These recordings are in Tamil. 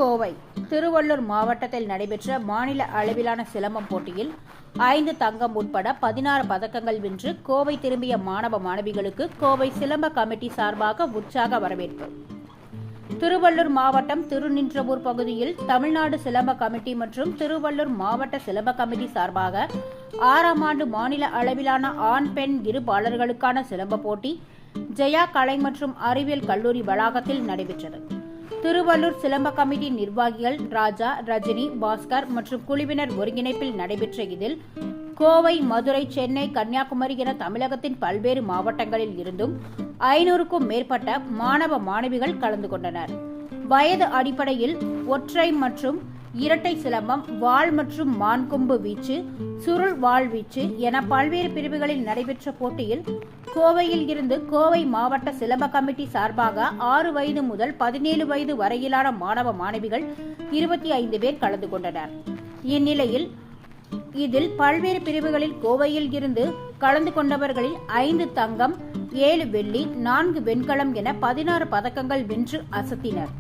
கோவை திருவள்ளூர் மாவட்டத்தில் நடைபெற்ற மாநில அளவிலான சிலம்பம் போட்டியில் 5 தங்கம் உட்பட 16 பதக்கங்கள் வென்று கோவை திரும்பிய மாணவ மாணவிகளுக்கு கோவை சிலம்ப கமிட்டி சார்பாக உற்சாக வரவேற்பு. திருவள்ளூர் மாவட்டம் திருநின்றவூர் பகுதியில் தமிழ்நாடு சிலம்ப கமிட்டி மற்றும் திருவள்ளூர் மாவட்ட சிலம்ப கமிட்டி சார்பாக 6ஆம் ஆண்டு மாநில அளவிலான ஆண் பெண் இருபாலர்களுக்கான சிலம்ப போட்டி ஜெயா கலை மற்றும் அறிவியல் கல்லூரி வளாகத்தில் நடைபெற்றது. திருவள்ளூர் சிலம்ப கமிட்டி நிர்வாகிகள் ராஜா, ரஜினி, பாஸ்கர் மற்றும் குழுவினர் ஒருங்கிணைப்பில் நடைபெற்ற இதில் கோவை, மதுரை, சென்னை, கன்னியாகுமரி என தமிழகத்தின் பல்வேறு மாவட்டங்களில் இருந்தும் 500க்கும் மேற்பட்ட மாணவ மாணவிகள் கலந்து கொண்டனர். வயது அடிப்படையில் ஒற்றை மற்றும் இரட்டை சிலம்பம், வாள் மற்றும் மான்கொம்பு வீச்சு, சுருள் வாள் வீச்சு என பல்வேறு பிரிவுகளில் நடைபெற்ற போட்டியில் கோவையில் இருந்து கோவை மாவட்ட சிலம்ப கமிட்டி சார்பாக 6 வயது முதல் 17 வயது வரையிலான மாணவ மாணவிகள் 25 பேர் கலந்து கொண்டனர். இந்நிலையில் இதில் பல்வேறு பிரிவுகளில் கோவையில் இருந்து கலந்து கொண்டவர்களில் 5 தங்கம், 7 வெள்ளி, 4 வெண்கலம் என 16 பதக்கங்கள் வென்று அசத்தினர்.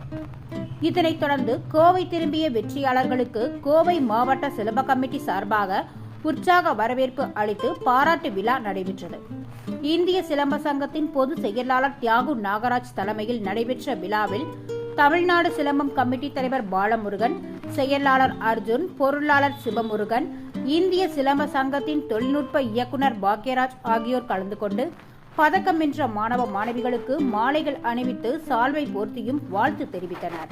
இதனைத் தொடர்ந்து கோவை திரும்பிய வெற்றியாளர்களுக்கு கோவை மாவட்ட சிலம்ப கமிட்டி சார்பாக உற்சாக வரவேற்பு அளித்து பாராட்டு விழா நடைபெற்றது. இந்திய சிலம்ப சங்கத்தின் பொதுச் செயலாளர் தியாகு நாகராஜ் தலைமையில் நடைபெற்ற விழாவில் தமிழ்நாடு சிலம்பம் கமிட்டி தலைவர் பாலமுருகன், செயலாளர் அர்ஜுன், பொருளாளர் சிவமுருகன், இந்திய சிலம்ப சங்கத்தின் தொழில்நுட்ப இயக்குநர் பாக்யராஜ் ஆகியோர் கலந்து கொண்டு பதக்கம் வென்ற மாணவ மாணவிகளுக்கு மாலைகள் அணிவித்து சால்வை போர்த்தியும் வாழ்த்து தெரிவித்தனர்.